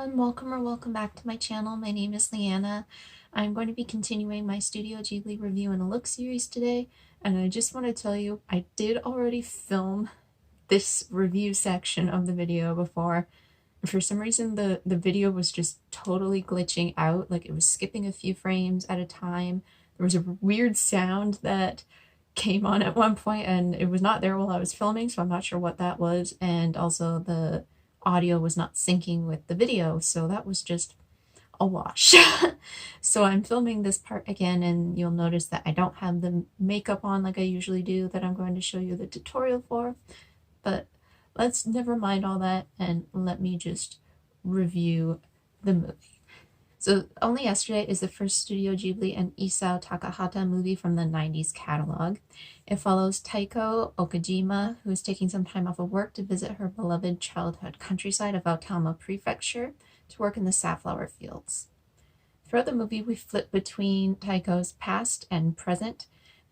everyone, welcome back to my channel. My name is Liana. I'm going to be continuing my Studio Ghibli review and a look series today, and I just want to tell you I did already film this review section of the video before. For some reason the video was just totally glitching out, like it was skipping a few frames at a time. There was a weird sound that came on at one point and it was not there while I was filming, so I'm not sure what that was, and also the audio was not syncing with the video, so that was just a wash. So I'm filming this part again, and you'll notice that I don't have the makeup on like I usually do that I'm going to show you the tutorial for, but let's never mind all that and let me just review the movie. So Only Yesterday is the first Studio Ghibli and Isao Takahata movie from the 90s catalog. It follows Taiko Okajima, who is taking some time off of work to visit her beloved childhood countryside of Aotama Prefecture to work in the safflower fields. Throughout the movie, we flip between Taiko's past and present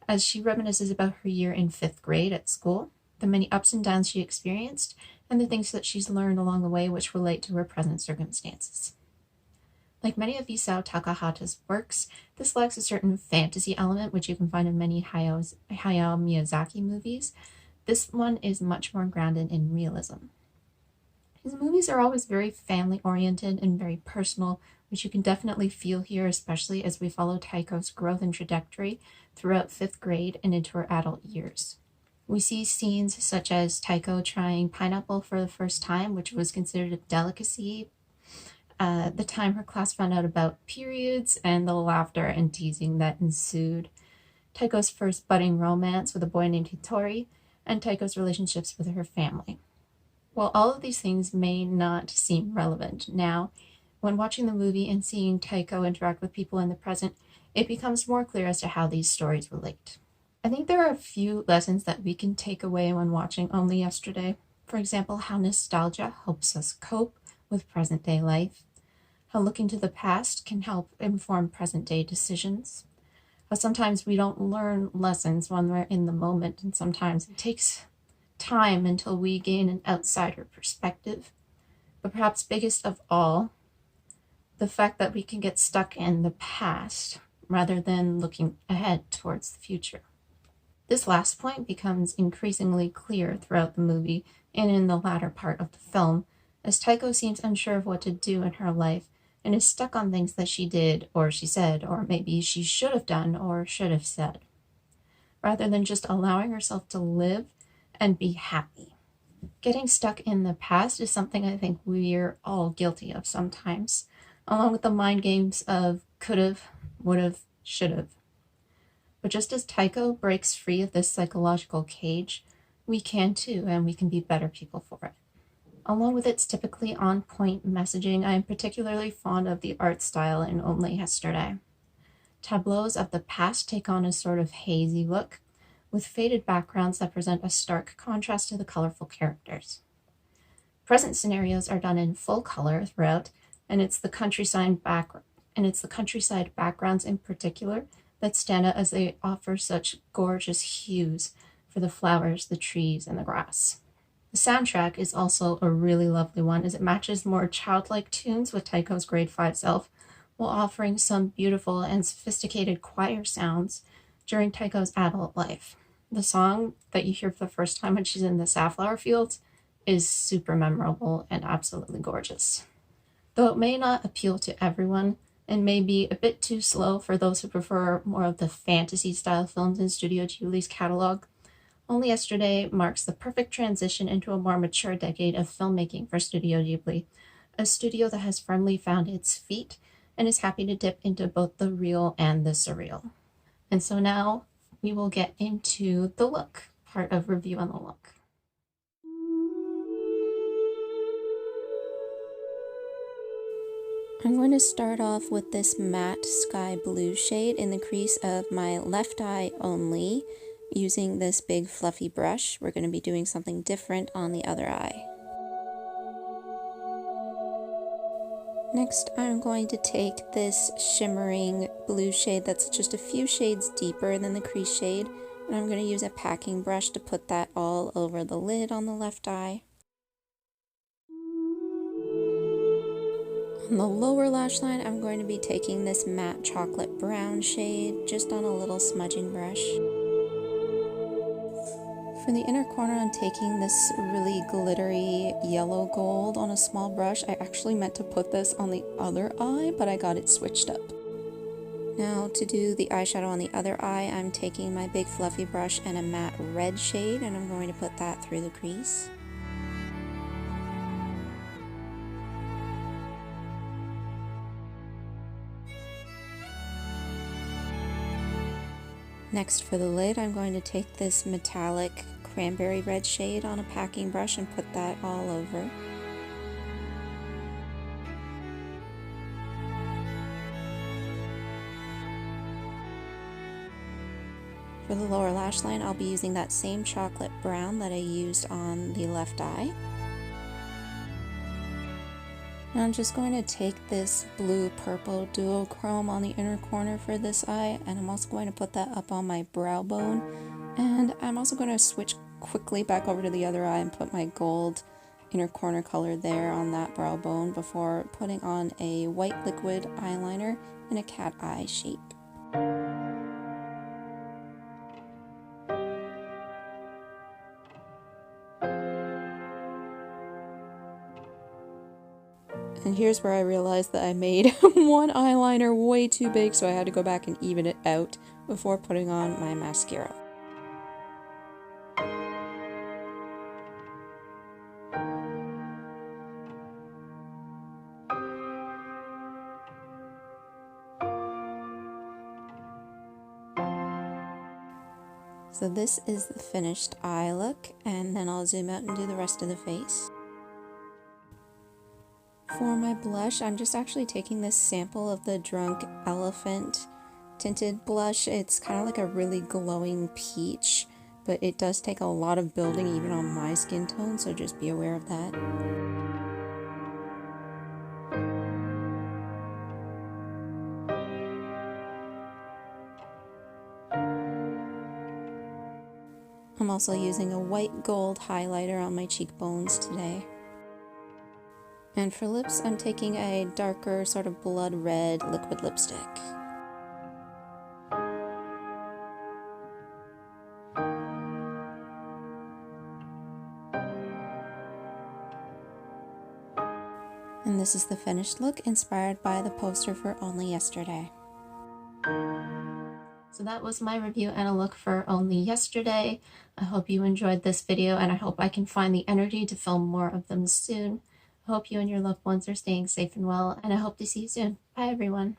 as she reminisces about her year in 5th grade at school, the many ups and downs she experienced, and the things that she's learned along the way which relate to her present circumstances. Like many of Isao Takahata's works, this lacks a certain fantasy element which you can find in many Hayao Miyazaki movies. This one is much more grounded in realism. His movies are always very family-oriented and very personal, which you can definitely feel here, especially as we follow Taiko's growth and trajectory throughout 5th grade and into her adult years. We see scenes such as Taiko trying pineapple for the first time, which was considered a delicacy, the time her class found out about periods, and the laughter and teasing that ensued, Taiko's first budding romance with a boy named Hitori, and Taiko's relationships with her family. While all of these things may not seem relevant now, when watching the movie and seeing Taiko interact with people in the present, it becomes more clear as to how these stories relate. I think there are a few lessons that we can take away when watching Only Yesterday. For example, how nostalgia helps us cope with present-day life, how looking to the past can help inform present-day decisions, how sometimes we don't learn lessons when we're in the moment, and sometimes it takes time until we gain an outsider perspective. But perhaps biggest of all, the fact that we can get stuck in the past rather than looking ahead towards the future. This last point becomes increasingly clear throughout the movie and in the latter part of the film, as Taiko seems unsure of what to do in her life and is stuck on things that she did or she said, or maybe she should have done or should have said, rather than just allowing herself to live and be happy. Getting stuck in the past is something I think we're all guilty of sometimes, along with the mind games of could've, would've, should've. But just as Taiko breaks free of this psychological cage, we can too, and we can be better people for it. Along with its typically on-point messaging, I am particularly fond of the art style in Only Yesterday. Tableaus of the past take on a sort of hazy look, with faded backgrounds that present a stark contrast to the colorful characters. Present scenarios are done in full color throughout, and it's the countryside backgrounds in particular that stand out as they offer such gorgeous hues for the flowers, the trees, and the grass. The soundtrack is also a really lovely one, as it matches more childlike tunes with Taiko's grade 5 self, while offering some beautiful and sophisticated choir sounds during Taiko's adult life. The song that you hear for the first time when she's in the safflower fields is super memorable and absolutely gorgeous. Though it may not appeal to everyone, and may be a bit too slow for those who prefer more of the fantasy-style films in Studio Ghibli's catalog, Only Yesterday marks the perfect transition into a more mature decade of filmmaking for Studio Ghibli, a studio that has firmly found its feet and is happy to dip into both the real and the surreal. And so now we will get into the look part of review on the look. I'm going to start off with this matte sky blue shade in the crease of my left eye only. Using this big fluffy brush, we're going to be doing something different on the other eye. Next, I'm going to take this shimmering blue shade that's just a few shades deeper than the crease shade, and I'm going to use a packing brush to put that all over the lid on the left eye. On the lower lash line, I'm going to be taking this matte chocolate brown shade just on a little smudging brush. For the inner corner, I'm taking this really glittery yellow gold on a small brush. I actually meant to put this on the other eye, but I got it switched up. Now to do the eyeshadow on the other eye, I'm taking my big fluffy brush and a matte red shade, and I'm going to put that through the crease. Next for the lid, I'm going to take this metallic cranberry red shade on a packing brush and put that all over. For the lower lash line, I'll be using that same chocolate brown that I used on the left eye. And I'm just going to take this blue-purple duochrome on the inner corner for this eye, and I'm also going to put that up on my brow bone. And I'm also going to switch quickly back over to the other eye and put my gold inner corner color there on that brow bone before putting on a white liquid eyeliner in a cat eye shape. And here's where I realized that I made one eyeliner way too big, so I had to go back and even it out before putting on my mascara. So this is the finished eye look, and then I'll zoom out and do the rest of the face. For my blush, I'm just actually taking this sample of the Drunk Elephant tinted blush. It's kind of like a really glowing peach, but it does take a lot of building even on my skin tone, so just be aware of that. I'm also using a white gold highlighter on my cheekbones today. And for lips, I'm taking a darker sort of blood red liquid lipstick. And this is the finished look, inspired by the poster for Only Yesterday. So that was my review and a look for Only Yesterday. I hope you enjoyed this video, and I hope I can find the energy to film more of them soon. I hope you and your loved ones are staying safe and well, and I hope to see you soon. Bye everyone.